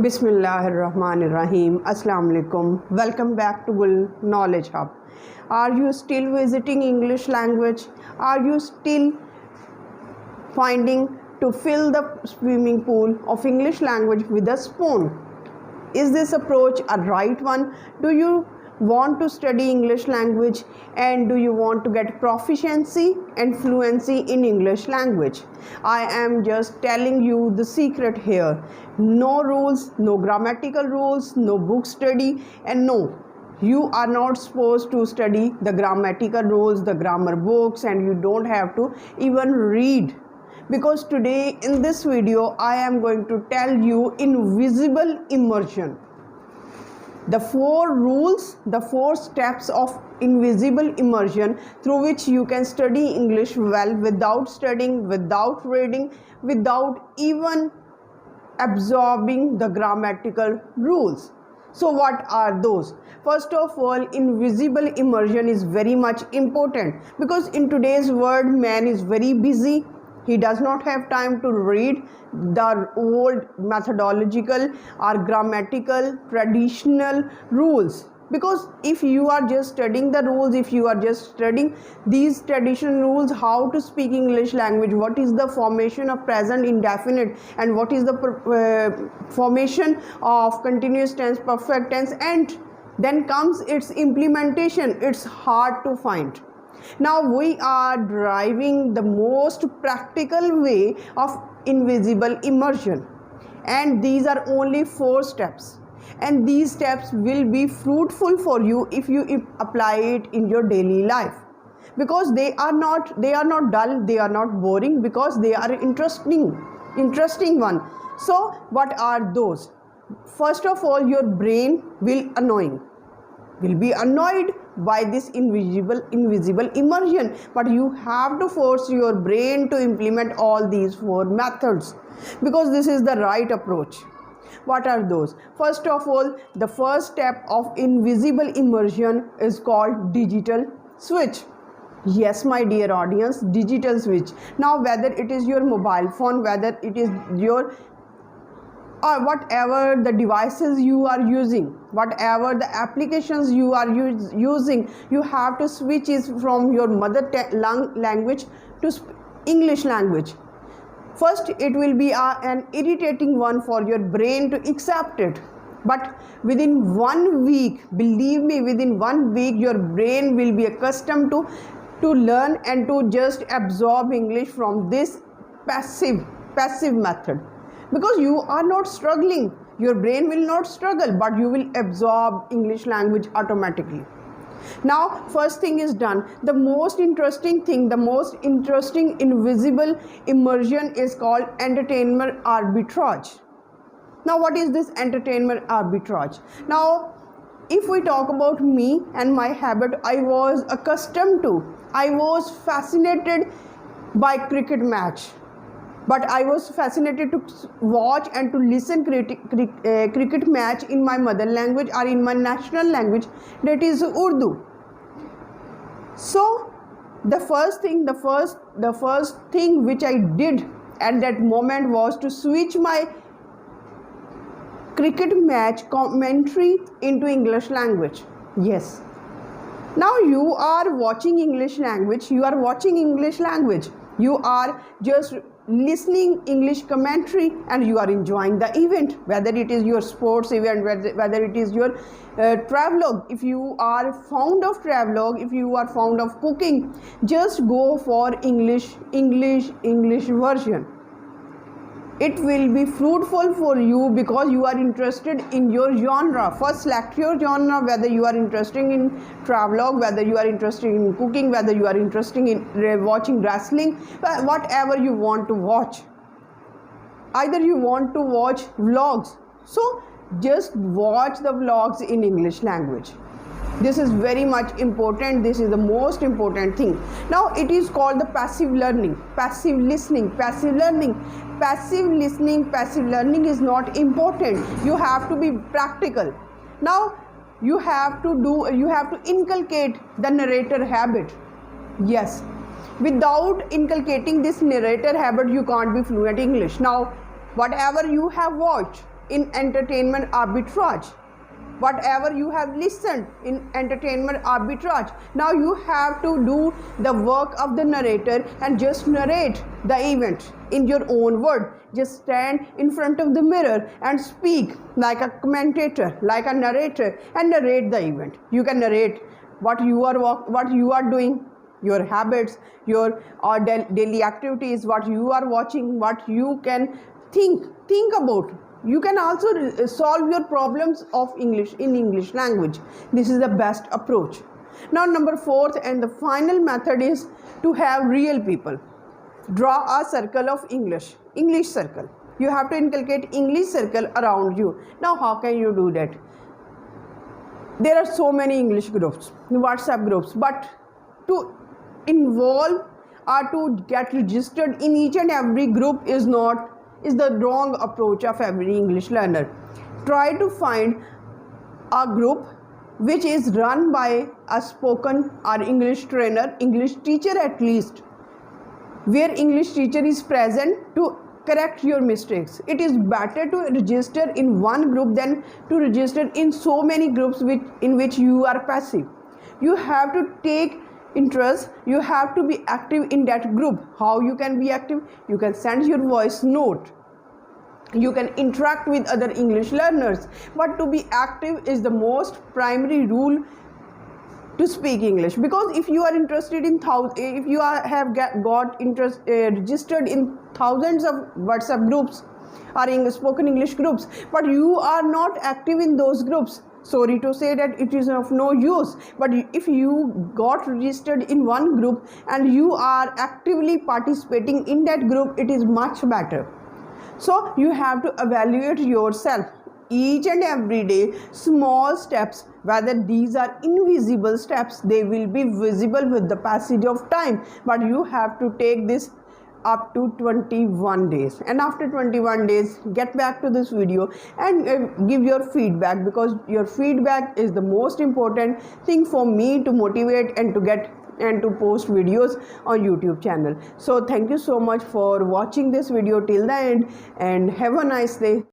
Bismillahirrahmanirrahim. Assalamu alaikum. Welcome back to Gul Knowledge Hub. Are you still visiting English language? Are you still finding to fill the swimming pool of English language with a spoon? Is this approach a right one? Do you want to study English language and do you want to get proficiency and fluency in English language? I am just telling you the secret here. No rules, no grammatical rules, no book study, and no, you are not supposed to study the grammatical rules, the grammar books, and you don't have to even read. Because today in this video I am going to tell you invisible immersion. The 4 rules, the 4 steps of invisible immersion through which you can study English well without studying, without reading, without even absorbing the grammatical rules. So what are those? First of all, invisible immersion is very much important because in today's world man is very busy. He does not have time to read the old methodological or grammatical traditional rules. Because if you are just studying the rules, if you are just studying these traditional rules, how to speak English language, what is the formation of present indefinite and what is the formation of continuous tense, perfect tense, and then comes its implementation, it's hard to find. Now we are driving the most practical way of invisible immersion, and these are only 4 steps, and these steps will be fruitful for you if you apply it in your daily life, because they are not dull, they are not boring, because they are interesting one. So what are those? First of all, your brain will be annoyed by this invisible immersion, but you have to force your brain to implement all these 4 methods because this is the right approach. What are those? First of all, the first step of invisible immersion is called digital switch. Yes, my dear audience, digital switch. Now whether it is your mobile phone, whether it is your or whatever the devices you are using, whatever the applications you are using, you have to switch it from your mother language to English language. First, it will be an irritating one for your brain to accept it, but within 1 week, believe me, within 1 week your brain will be accustomed to learn and to just absorb English from this passive method. Because you are not struggling, your brain will not struggle, but you will absorb English language automatically. Now first thing is done. The most interesting thing, the most interesting invisible immersion is called entertainment arbitrage. Now what is this entertainment arbitrage? Now if we talk about me and my habit, I was fascinated by cricket match. But I was fascinated to watch and to listen cricket match in my mother language or in my national language, that is Urdu. So the first thing which I did at that moment was to switch my cricket match commentary into English language. Yes. Now you are watching English language, you are just listening English commentary and you are enjoying the event, whether it is your sports event, whether it is your travelogue. If you are fond of travelogue, if you are fond of cooking, just go for English version. It will be fruitful for you because you are interested in your genre. First select your genre, whether you are interested in travelogue, whether you are interested in cooking, whether you are interested in watching wrestling, whatever you want to watch. Either you want to watch vlogs, so just watch the vlogs in English language. This is very much important. This is the most important thing. Now it is called the passive learning, passive listening, passive learning. Passive listening, passive learning is not important. You have to be practical. Now you have to inculcate the narrator habit. Yes, without inculcating this narrator habit, you can't be fluent English. Now whatever you have watched, in entertainment arbitrage. Whatever you have listened in entertainment arbitrage, now you have to do the work of the narrator and just narrate the event in your own word. Just stand in front of the mirror and speak like a commentator, like a narrator, and narrate the event. You can narrate what you are doing, your habits, your daily activities, what you are watching, what you can think about. You can also solve your problems of English in English language. This is the best approach. Now, number 4th and the final method is to have real people. Draw a circle of English circle. You have to inculcate English circle around you. Now, how can you do that? There are so many English groups, WhatsApp groups, but to involve or to get registered in each and every group is the wrong approach of every English learner. Try to find a group which is run by a spoken or English trainer, English teacher at least, where English teacher is present to correct your mistakes. It is better to register in one group than to register in so many groups in which you are passive. You have to take interest, you have to be active in that group. How you can be active? You can send your voice note, you can interact with other English learners, but to be active is the most primary rule to speak English. Because if you are interested in if you have got interest registered in thousands of WhatsApp groups or spoken English groups, but you are not active in those groups, sorry to say that it is of no use. But if you got registered in one group and you are actively participating in that group, it is much better. So you have to evaluate yourself each and every day. Small steps, whether these are invisible steps, they will be visible with the passage of time, but you have to take this up to 21 days, and after 21 days get back to this video and give your feedback, because your feedback is the most important thing for me to motivate and to post videos on YouTube channel. So thank you so much for watching this video till the end, and have a nice day.